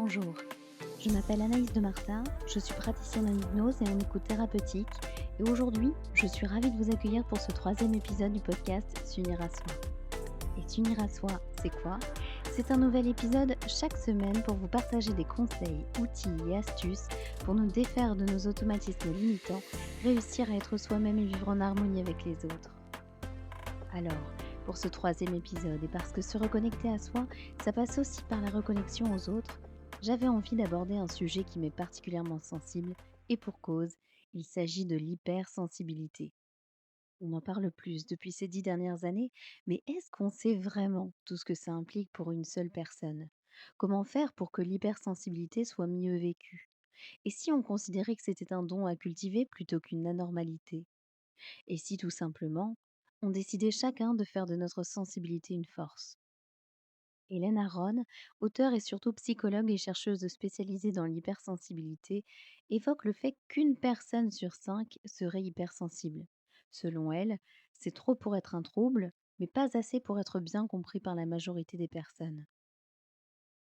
Bonjour, je m'appelle Anaïs de Martin, je suis praticienne en hypnose et en écoute thérapeutique et aujourd'hui, je suis ravie de vous accueillir pour ce troisième épisode du podcast S'unir à soi. Et s'unir à soi, c'est quoi? C'est un nouvel épisode chaque semaine pour vous partager des conseils, outils et astuces pour nous défaire de nos automatismes limitants, réussir à être soi-même et vivre en harmonie avec les autres. Alors, pour ce troisième épisode, et parce que se reconnecter à soi, ça passe aussi par la reconnexion aux autres, j'avais envie d'aborder un sujet qui m'est particulièrement sensible, et pour cause, il s'agit de l'hypersensibilité. On en parle plus depuis ces 10 dernières années, mais est-ce qu'on sait vraiment tout ce que ça implique pour une seule personne? Comment faire pour que l'hypersensibilité soit mieux vécue? Et si on considérait que c'était un don à cultiver plutôt qu'une anormalité? Et si tout simplement, on décidait chacun de faire de notre sensibilité une force? Hélène Aron, auteure et surtout psychologue et chercheuse spécialisée dans l'hypersensibilité, évoque le fait qu'une personne sur cinq serait hypersensible. Selon elle, c'est trop pour être un trouble, mais pas assez pour être bien compris par la majorité des personnes.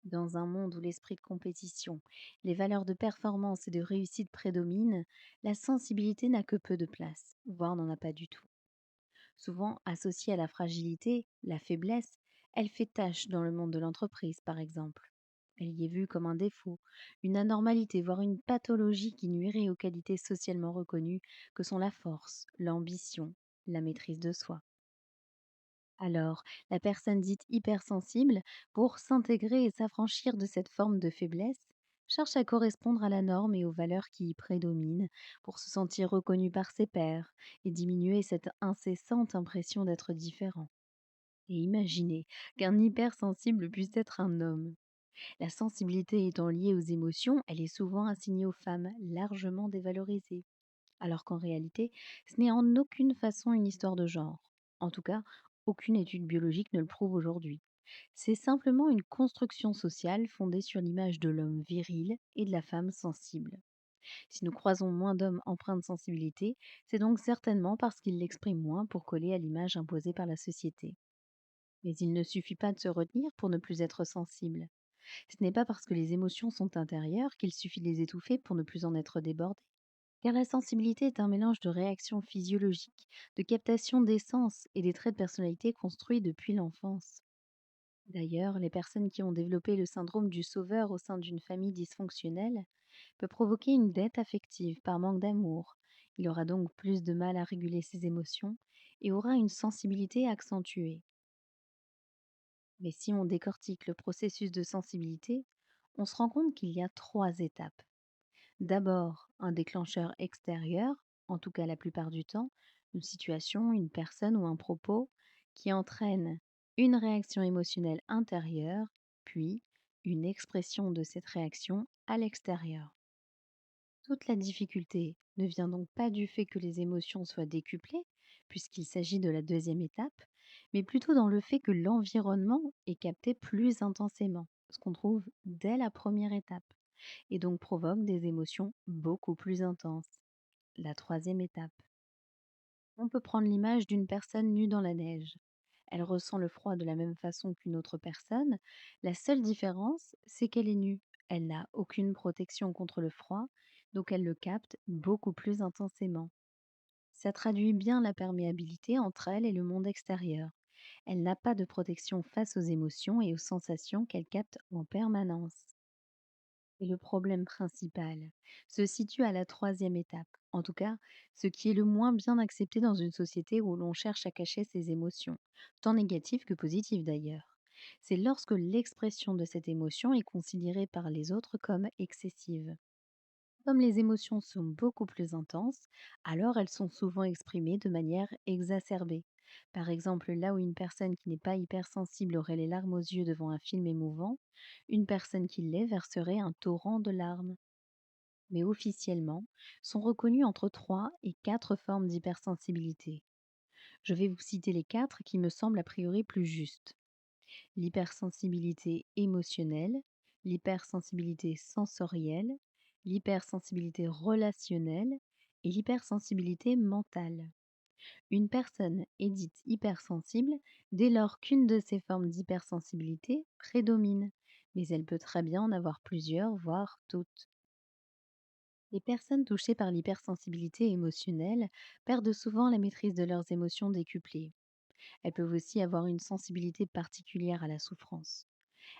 Dans un monde où l'esprit de compétition, les valeurs de performance et de réussite prédominent, la sensibilité n'a que peu de place, voire n'en a pas du tout. Souvent associée à la fragilité, la faiblesse, elle fait tache dans le monde de l'entreprise, par exemple. Elle y est vue comme un défaut, une anormalité, voire une pathologie qui nuirait aux qualités socialement reconnues que sont la force, l'ambition, la maîtrise de soi. Alors, la personne dite hypersensible, pour s'intégrer et s'affranchir de cette forme de faiblesse, cherche à correspondre à la norme et aux valeurs qui y prédominent pour se sentir reconnue par ses pairs et diminuer cette incessante impression d'être différent. Et imaginez qu'un hypersensible puisse être un homme. La sensibilité étant liée aux émotions, elle est souvent assignée aux femmes, largement dévalorisée, alors qu'en réalité, ce n'est en aucune façon une histoire de genre. En tout cas, aucune étude biologique ne le prouve aujourd'hui. C'est simplement une construction sociale fondée sur l'image de l'homme viril et de la femme sensible. Si nous croisons moins d'hommes empreints de sensibilité, c'est donc certainement parce qu'ils l'expriment moins pour coller à l'image imposée par la société. Mais il ne suffit pas de se retenir pour ne plus être sensible. Ce n'est pas parce que les émotions sont intérieures qu'il suffit de les étouffer pour ne plus en être débordé. Car la sensibilité est un mélange de réactions physiologiques, de captation d'essence et des traits de personnalité construits depuis l'enfance. D'ailleurs, les personnes qui ont développé le syndrome du sauveur au sein d'une famille dysfonctionnelle peut provoquer une dette affective par manque d'amour. Il aura donc plus de mal à réguler ses émotions et aura une sensibilité accentuée. Mais si on décortique le processus de sensibilité, on se rend compte qu'il y a trois étapes. D'abord, un déclencheur extérieur, en tout cas la plupart du temps, une situation, une personne ou un propos, qui entraîne une réaction émotionnelle intérieure, puis une expression de cette réaction à l'extérieur. Toute la difficulté ne vient donc pas du fait que les émotions soient décuplées, puisqu'il s'agit de la deuxième étape, mais plutôt dans le fait que l'environnement est capté plus intensément, ce qu'on trouve dès la première étape, et donc provoque des émotions beaucoup plus intenses. La troisième étape. On peut prendre l'image d'une personne nue dans la neige. Elle ressent le froid de la même façon qu'une autre personne. La seule différence, c'est qu'elle est nue. Elle n'a aucune protection contre le froid, donc elle le capte beaucoup plus intensément. Ça traduit bien la perméabilité entre elle et le monde extérieur. Elle n'a pas de protection face aux émotions et aux sensations qu'elle capte en permanence. Et le problème principal se situe à la troisième étape, en tout cas, ce qui est le moins bien accepté dans une société où l'on cherche à cacher ses émotions, tant négatives que positives d'ailleurs. C'est lorsque l'expression de cette émotion est considérée par les autres comme excessive. Comme les émotions sont beaucoup plus intenses, alors elles sont souvent exprimées de manière exacerbée. Par exemple, là où une personne qui n'est pas hypersensible aurait les larmes aux yeux devant un film émouvant, une personne qui l'est verserait un torrent de larmes. Mais officiellement, sont reconnues entre 3 et 4 formes d'hypersensibilité. Je vais vous citer les 4 qui me semblent a priori plus justes. L'hypersensibilité émotionnelle, l'hypersensibilité sensorielle, l'hypersensibilité relationnelle et l'hypersensibilité mentale. Une personne est dite hypersensible dès lors qu'une de ces formes d'hypersensibilité prédomine, mais elle peut très bien en avoir plusieurs, voire toutes. Les personnes touchées par l'hypersensibilité émotionnelle perdent souvent la maîtrise de leurs émotions décuplées. Elles peuvent aussi avoir une sensibilité particulière à la souffrance.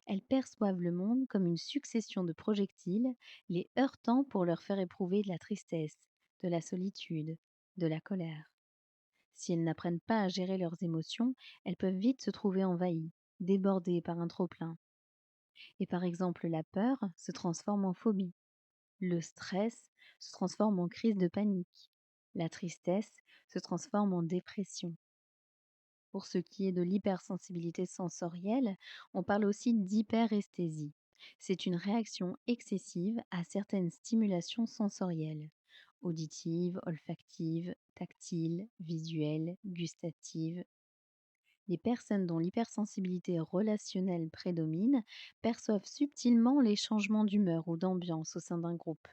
Elles perçoivent le monde comme une succession de projectiles, les heurtant pour leur faire éprouver de la tristesse, de la solitude, de la colère. Si elles n'apprennent pas à gérer leurs émotions, elles peuvent vite se trouver envahies, débordées par un trop-plein. Et par exemple, la peur se transforme en phobie, le stress se transforme en crise de panique, la tristesse se transforme en dépression. Pour ce qui est de l'hypersensibilité sensorielle, on parle aussi d'hyperesthésie. C'est une réaction excessive à certaines stimulations sensorielles, auditives, olfactives, tactiles, visuelles, gustatives. Les personnes dont l'hypersensibilité relationnelle prédomine perçoivent subtilement les changements d'humeur ou d'ambiance au sein d'un groupe.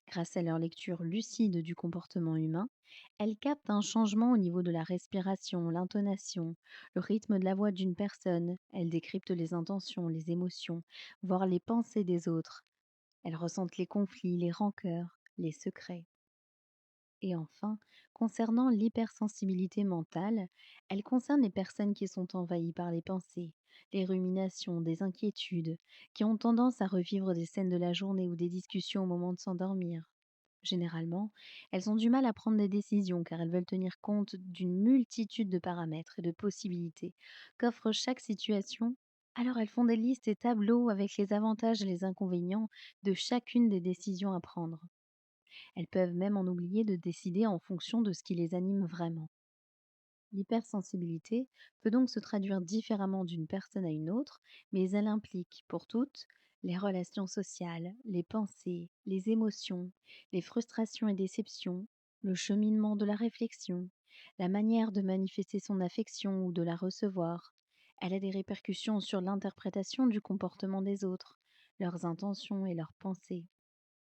Grâce à leur lecture lucide du comportement humain, elles captent un changement au niveau de la respiration, l'intonation, le rythme de la voix d'une personne. Elles décryptent les intentions, les émotions, voire les pensées des autres. Elles ressentent les conflits, les rancœurs, les secrets. Et enfin, concernant l'hypersensibilité mentale, elle concerne les personnes qui sont envahies par les pensées, les ruminations, des inquiétudes, qui ont tendance à revivre des scènes de la journée ou des discussions au moment de s'endormir. Généralement, elles ont du mal à prendre des décisions car elles veulent tenir compte d'une multitude de paramètres et de possibilités qu'offre chaque situation. Alors elles font des listes et tableaux avec les avantages et les inconvénients de chacune des décisions à prendre. Elles peuvent même en oublier de décider en fonction de ce qui les anime vraiment. L'hypersensibilité peut donc se traduire différemment d'une personne à une autre, mais elle implique pour toutes les relations sociales, les pensées, les émotions, les frustrations et déceptions, le cheminement de la réflexion, la manière de manifester son affection ou de la recevoir. Elle a des répercussions sur l'interprétation du comportement des autres, leurs intentions et leurs pensées.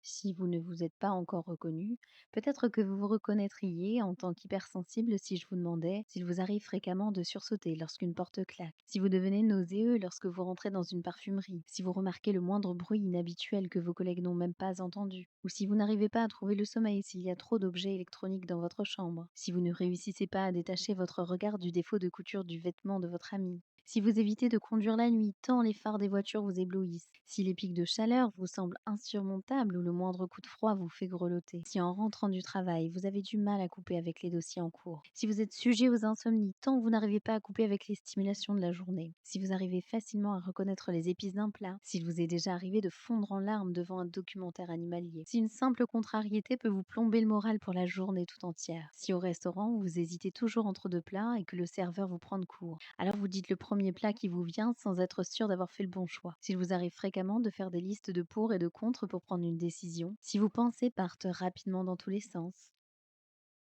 Si vous ne vous êtes pas encore reconnu, peut-être que vous vous reconnaîtriez en tant qu'hypersensible si je vous demandais s'il vous arrive fréquemment de sursauter lorsqu'une porte claque, si vous devenez nauséeux lorsque vous rentrez dans une parfumerie, si vous remarquez le moindre bruit inhabituel que vos collègues n'ont même pas entendu, ou si vous n'arrivez pas à trouver le sommeil s'il y a trop d'objets électroniques dans votre chambre, si vous ne réussissez pas à détacher votre regard du défaut de couture du vêtement de votre ami. Si vous évitez de conduire la nuit, tant les phares des voitures vous éblouissent. Si les pics de chaleur vous semblent insurmontables ou le moindre coup de froid vous fait grelotter. Si en rentrant du travail, vous avez du mal à couper avec les dossiers en cours. Si vous êtes sujet aux insomnies, tant vous n'arrivez pas à couper avec les stimulations de la journée. Si vous arrivez facilement à reconnaître les épices d'un plat. S'il vous est déjà arrivé de fondre en larmes devant un documentaire animalier. Si une simple contrariété peut vous plomber le moral pour la journée tout entière. Si au restaurant, vous hésitez toujours entre deux plats et que le serveur vous prend de court. Alors vous dites le premier plat qui vous vient sans être sûr d'avoir fait le bon choix. S'il vous arrive fréquemment de faire des listes de pour et de contre pour prendre une décision. Si vos pensées partent rapidement dans tous les sens.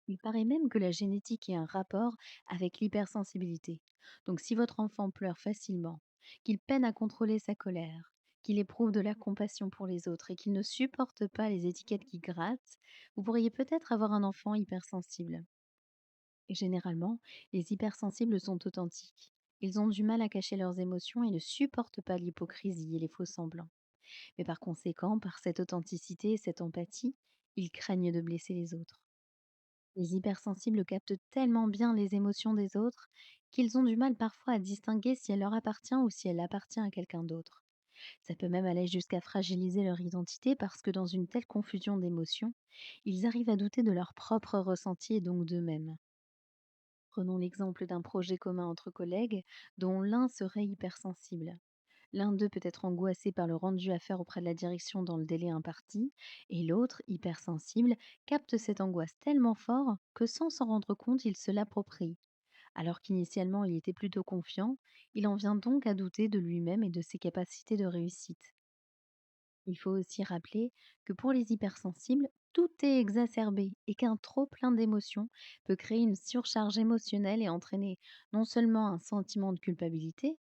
Il paraît même que la génétique ait un rapport avec l'hypersensibilité. Donc si votre enfant pleure facilement, qu'il peine à contrôler sa colère, qu'il éprouve de la compassion pour les autres et qu'il ne supporte pas les étiquettes qui grattent, vous pourriez peut-être avoir un enfant hypersensible. Et généralement, les hypersensibles sont authentiques. Ils ont du mal à cacher leurs émotions et ne supportent pas l'hypocrisie et les faux semblants. Mais par conséquent, par cette authenticité et cette empathie, ils craignent de blesser les autres. Les hypersensibles captent tellement bien les émotions des autres qu'ils ont du mal parfois à distinguer si elle leur appartient ou si elle appartient à quelqu'un d'autre. Ça peut même aller jusqu'à fragiliser leur identité parce que dans une telle confusion d'émotions, ils arrivent à douter de leur propre ressenti et donc d'eux-mêmes. Prenons l'exemple d'un projet commun entre collègues dont l'un serait hypersensible. L'un d'eux peut être angoissé par le rendu à faire auprès de la direction dans le délai imparti, et l'autre, hypersensible, capte cette angoisse tellement fort que sans s'en rendre compte, il se l'approprie. Alors qu'initialement il était plutôt confiant, il en vient donc à douter de lui-même et de ses capacités de réussite. Il faut aussi rappeler que pour les hypersensibles, tout est exacerbé et qu'un trop plein d'émotions peut créer une surcharge émotionnelle et entraîner non seulement un sentiment de culpabilité,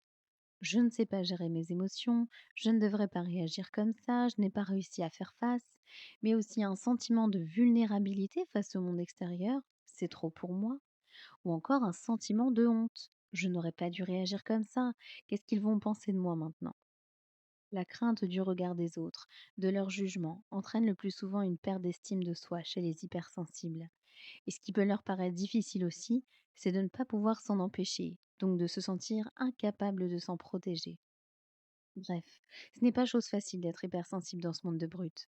je ne sais pas gérer mes émotions, je ne devrais pas réagir comme ça, je n'ai pas réussi à faire face, mais aussi un sentiment de vulnérabilité face au monde extérieur, c'est trop pour moi, ou encore un sentiment de honte. Je n'aurais pas dû réagir comme ça, qu'est-ce qu'ils vont penser de moi maintenant? La crainte du regard des autres, de leur jugement, entraîne le plus souvent une perte d'estime de soi chez les hypersensibles. Et ce qui peut leur paraître difficile aussi, c'est de ne pas pouvoir s'en empêcher, donc de se sentir incapable de s'en protéger. Bref, ce n'est pas chose facile d'être hypersensible dans ce monde de brutes.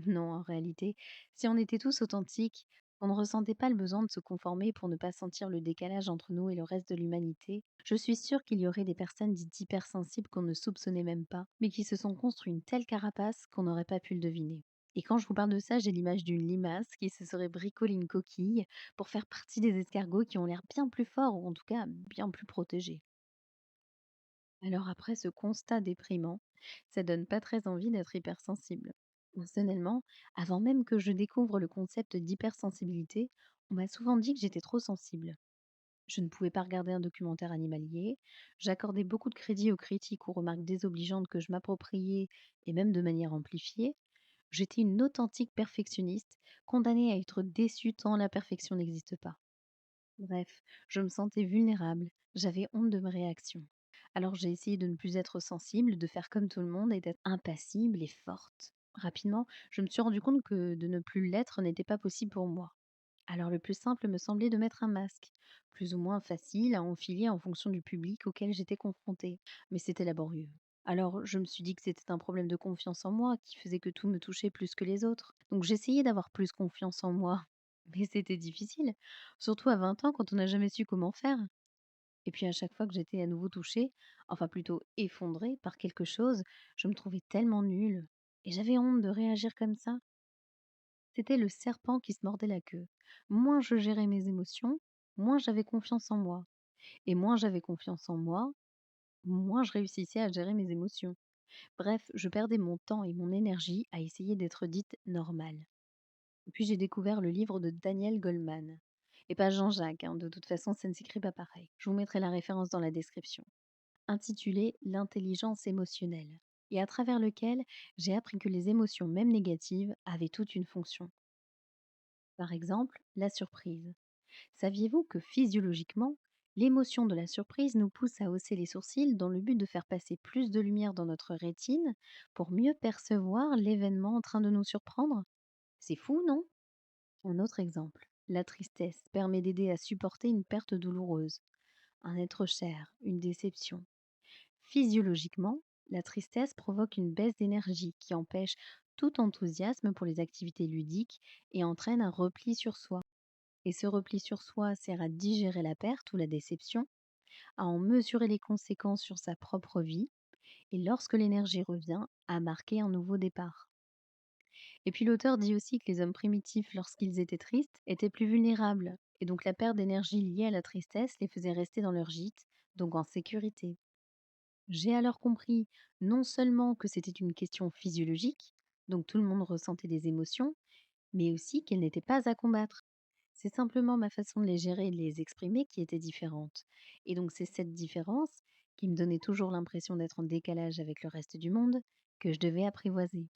Non, en réalité, si on était tous authentiques, on ne ressentait pas le besoin de se conformer pour ne pas sentir le décalage entre nous et le reste de l'humanité. Je suis sûre qu'il y aurait des personnes dites hypersensibles qu'on ne soupçonnait même pas, mais qui se sont construit une telle carapace qu'on n'aurait pas pu le deviner. Et quand je vous parle de ça, j'ai l'image d'une limace qui se serait bricolée une coquille pour faire partie des escargots qui ont l'air bien plus forts, ou en tout cas bien plus protégés. Alors après ce constat déprimant, ça donne pas très envie d'être hypersensible. Personnellement, avant même que je découvre le concept d'hypersensibilité, on m'a souvent dit que j'étais trop sensible. Je ne pouvais pas regarder un documentaire animalier, j'accordais beaucoup de crédit aux critiques ou remarques désobligeantes que je m'appropriais et même de manière amplifiée. J'étais une authentique perfectionniste, condamnée à être déçue tant la perfection n'existe pas. Bref, je me sentais vulnérable, j'avais honte de mes réactions. Alors j'ai essayé de ne plus être sensible, de faire comme tout le monde et d'être impassible et forte. Rapidement, je me suis rendu compte que de ne plus l'être n'était pas possible pour moi. Alors le plus simple me semblait de mettre un masque, plus ou moins facile à enfiler en fonction du public auquel j'étais confrontée, mais c'était laborieux. Alors je me suis dit que c'était un problème de confiance en moi qui faisait que tout me touchait plus que les autres. Donc j'essayais d'avoir plus confiance en moi. Mais c'était difficile, surtout à 20 ans quand on n'a jamais su comment faire. Et puis à chaque fois que j'étais à nouveau touchée, enfin plutôt effondrée par quelque chose, je me trouvais tellement nulle. Et j'avais honte de réagir comme ça. C'était le serpent qui se mordait la queue. Moins je gérais mes émotions, moins j'avais confiance en moi. Et moins j'avais confiance en moi, moins je réussissais à gérer mes émotions. Bref, je perdais mon temps et mon énergie à essayer d'être dite normale. Et puis j'ai découvert le livre de Daniel Goleman. Et pas Jean-Jacques, hein, de toute façon ça ne s'écrit pas pareil. Je vous mettrai la référence dans la description. Intitulé L'intelligence émotionnelle. Et à travers lequel j'ai appris que les émotions, même négatives, avaient toute une fonction. Par exemple, la surprise. Saviez-vous que physiologiquement, l'émotion de la surprise nous pousse à hausser les sourcils dans le but de faire passer plus de lumière dans notre rétine pour mieux percevoir l'événement en train de nous surprendre? C'est fou, non? Un autre exemple. La tristesse permet d'aider à supporter une perte douloureuse, un être cher, une déception. Physiologiquement, la tristesse provoque une baisse d'énergie qui empêche tout enthousiasme pour les activités ludiques et entraîne un repli sur soi. Et ce repli sur soi sert à digérer la perte ou la déception, à en mesurer les conséquences sur sa propre vie et lorsque l'énergie revient, à marquer un nouveau départ. Et puis l'auteur dit aussi que les hommes primitifs, lorsqu'ils étaient tristes, étaient plus vulnérables, et donc la perte d'énergie liée à la tristesse les faisait rester dans leur gîte, donc en sécurité. J'ai alors compris non seulement que c'était une question physiologique, donc tout le monde ressentait des émotions, mais aussi qu'elles n'étaient pas à combattre. C'est simplement ma façon de les gérer et de les exprimer qui était différente. Et donc c'est cette différence qui me donnait toujours l'impression d'être en décalage avec le reste du monde que je devais apprivoiser.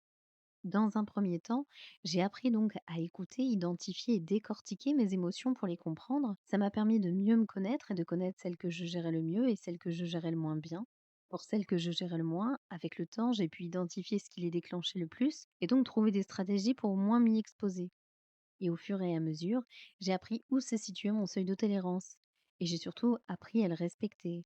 Dans un premier temps, j'ai appris donc à écouter, identifier et décortiquer mes émotions pour les comprendre. Ça m'a permis de mieux me connaître et de connaître celles que je gérais le mieux et celles que je gérais le moins bien. Pour celles que je gérais le moins, avec le temps, j'ai pu identifier ce qui les déclenchait le plus et donc trouver des stratégies pour moins m'y exposer. Et au fur et à mesure, j'ai appris où se situait mon seuil de tolérance. Et j'ai surtout appris à le respecter.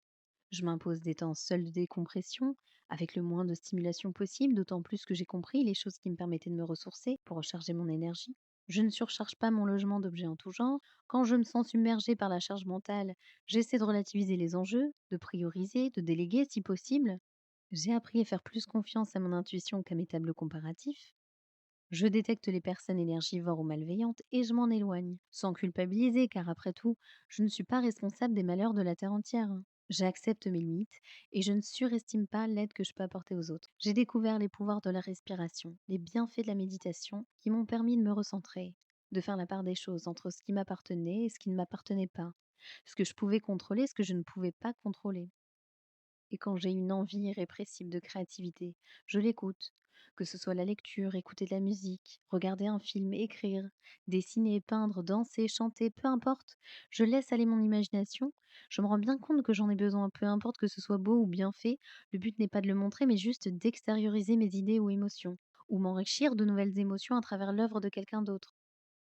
Je m'impose des temps seuls de décompression, avec le moins de stimulation possible, d'autant plus que j'ai compris les choses qui me permettaient de me ressourcer pour recharger mon énergie. Je ne surcharge pas mon logement d'objets en tout genre. Quand je me sens submergée par la charge mentale, j'essaie de relativiser les enjeux, de prioriser, de déléguer si possible. J'ai appris à faire plus confiance à mon intuition qu'à mes tableaux comparatifs. Je détecte les personnes énergivores ou malveillantes et je m'en éloigne, sans culpabiliser car après tout, je ne suis pas responsable des malheurs de la Terre entière, hein. J'accepte mes limites et je ne surestime pas l'aide que je peux apporter aux autres. J'ai découvert les pouvoirs de la respiration, les bienfaits de la méditation qui m'ont permis de me recentrer, de faire la part des choses entre ce qui m'appartenait et ce qui ne m'appartenait pas, ce que je pouvais contrôler et ce que je ne pouvais pas contrôler. Et quand j'ai une envie irrépressible de créativité, je l'écoute. Que ce soit la lecture, écouter de la musique, regarder un film, écrire, dessiner, peindre, danser, chanter, peu importe, je laisse aller mon imagination. Je me rends bien compte que j'en ai besoin, peu importe que ce soit beau ou bien fait. Le but n'est pas de le montrer, mais juste d'extérioriser mes idées ou émotions, ou m'enrichir de nouvelles émotions à travers l'œuvre de quelqu'un d'autre.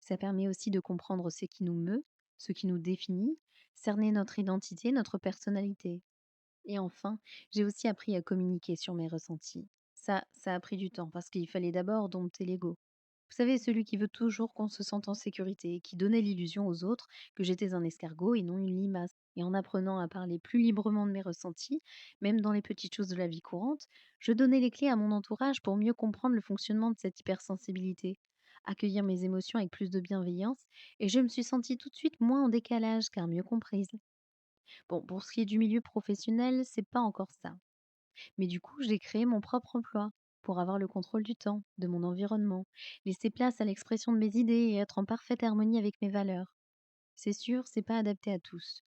Ça permet aussi de comprendre ce qui nous meut, ce qui nous définit, cerner notre identité, notre personnalité. Et enfin, j'ai aussi appris à communiquer sur mes ressentis. Ça a pris du temps parce qu'il fallait d'abord dompter l'ego. Vous savez, celui qui veut toujours qu'on se sente en sécurité et qui donnait l'illusion aux autres que j'étais un escargot et non une limace. Et en apprenant à parler plus librement de mes ressentis, même dans les petites choses de la vie courante, je donnais les clés à mon entourage pour mieux comprendre le fonctionnement de cette hypersensibilité, accueillir mes émotions avec plus de bienveillance, et je me suis sentie tout de suite moins en décalage car mieux comprise. Bon, pour ce qui est du milieu professionnel, c'est pas encore ça. Mais du coup, j'ai créé mon propre emploi pour avoir le contrôle du temps, de mon environnement, laisser place à l'expression de mes idées et être en parfaite harmonie avec mes valeurs. C'est sûr, c'est pas adapté à tous.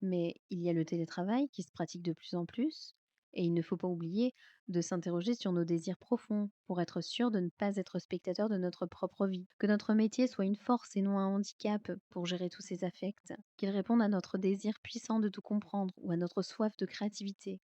Mais il y a le télétravail qui se pratique de plus en plus, et il ne faut pas oublier de s'interroger sur nos désirs profonds pour être sûr de ne pas être spectateur de notre propre vie, que notre métier soit une force et non un handicap pour gérer tous ces affects, qu'il réponde à notre désir puissant de tout comprendre ou à notre soif de créativité.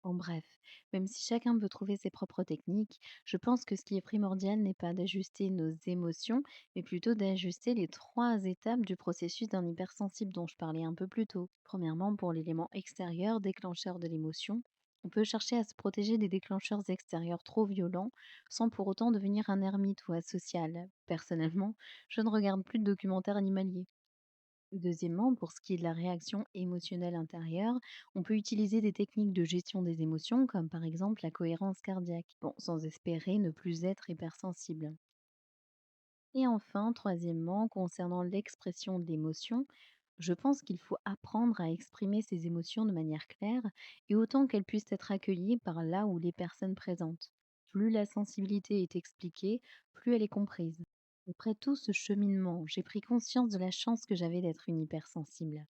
En bref, même si chacun veut trouver ses propres techniques, je pense que ce qui est primordial n'est pas d'ajuster nos émotions, mais plutôt d'ajuster les trois étapes du processus d'un hypersensible dont je parlais un peu plus tôt. Premièrement, pour l'élément extérieur, déclencheur de l'émotion, on peut chercher à se protéger des déclencheurs extérieurs trop violents sans pour autant devenir un ermite ou asocial. Personnellement, je ne regarde plus de documentaires animaliers. Deuxièmement, pour ce qui est de la réaction émotionnelle intérieure, on peut utiliser des techniques de gestion des émotions, comme par exemple la cohérence cardiaque, bon, sans espérer ne plus être hypersensible. Et enfin, troisièmement, concernant l'expression de l'émotion, je pense qu'il faut apprendre à exprimer ses émotions de manière claire et autant qu'elles puissent être accueillies par là où les personnes présentes. Plus la sensibilité est expliquée, plus elle est comprise. Après tout ce cheminement, j'ai pris conscience de la chance que j'avais d'être une hypersensible.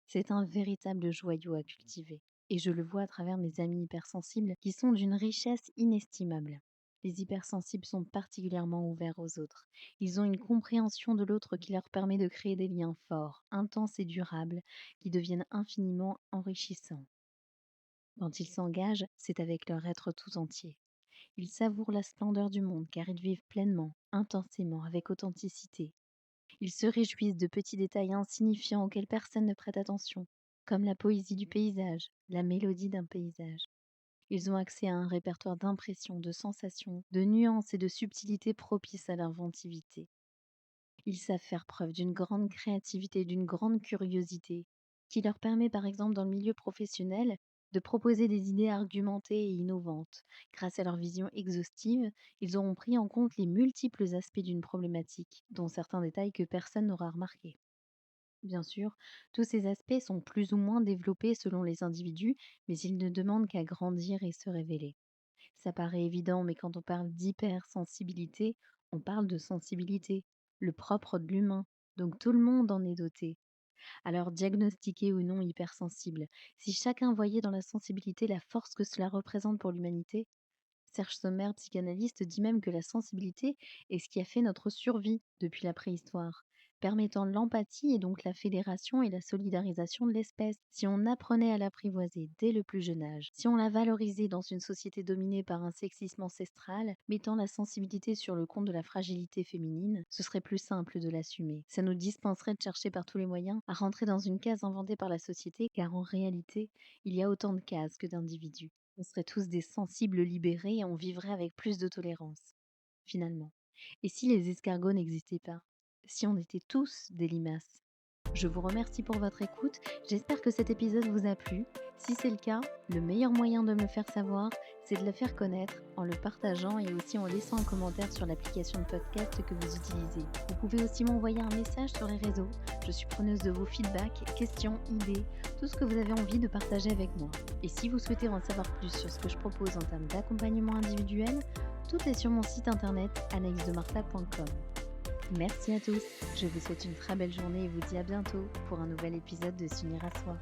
C'est un véritable joyau à cultiver. Et je le vois à travers mes amis hypersensibles qui sont d'une richesse inestimable. Les hypersensibles sont particulièrement ouverts aux autres. Ils ont une compréhension de l'autre qui leur permet de créer des liens forts, intenses et durables, qui deviennent infiniment enrichissants. Quand ils s'engagent, c'est avec leur être tout entier. Ils savourent la splendeur du monde car ils vivent pleinement, intensément, avec authenticité. Ils se réjouissent de petits détails insignifiants auxquels personne ne prête attention, comme la poésie du paysage, la mélodie d'un paysage. Ils ont accès à un répertoire d'impressions, de sensations, de nuances et de subtilités propices à l'inventivité. Ils savent faire preuve d'une grande créativité, d'une grande curiosité, qui leur permet par exemple dans le milieu professionnel de proposer des idées argumentées et innovantes. Grâce à leur vision exhaustive, ils auront pris en compte les multiples aspects d'une problématique, dont certains détails que personne n'aura remarqués. Bien sûr, tous ces aspects sont plus ou moins développés selon les individus, mais ils ne demandent qu'à grandir et se révéler. Ça paraît évident, mais quand on parle d'hypersensibilité, on parle de sensibilité, le propre de l'humain. Donc tout le monde en est doté. Alors diagnostiqué ou non hypersensible, si chacun voyait dans la sensibilité la force que cela représente pour l'humanité, Serge Sommer, psychanalyste, dit même que la sensibilité est ce qui a fait notre survie depuis la préhistoire, permettant l'empathie et donc la fédération et la solidarisation de l'espèce. Si on apprenait à l'apprivoiser dès le plus jeune âge, si on la valorisait dans une société dominée par un sexisme ancestral, mettant la sensibilité sur le compte de la fragilité féminine, ce serait plus simple de l'assumer. Ça nous dispenserait de chercher par tous les moyens à rentrer dans une case inventée par la société, car en réalité, il y a autant de cases que d'individus. On serait tous des sensibles libérés et on vivrait avec plus de tolérance, finalement. Et si les escargots n'existaient pas? Si on était tous des limaces? Je vous remercie pour votre écoute, j'espère que cet épisode vous a plu. Si c'est le cas, le meilleur moyen de me le faire savoir, c'est de le faire connaître en le partageant et aussi en laissant un commentaire sur l'application de podcast que vous utilisez. Vous pouvez aussi m'envoyer un message sur les réseaux. Je suis preneuse de vos feedbacks, questions, idées, tout ce que vous avez envie de partager avec moi. Et si vous souhaitez en savoir plus sur ce que je propose en termes d'accompagnement individuel, tout est sur mon site internet anaïsdemarta.com. Merci à tous, je vous souhaite une très belle journée et vous dis à bientôt pour un nouvel épisode de S'unir à soi.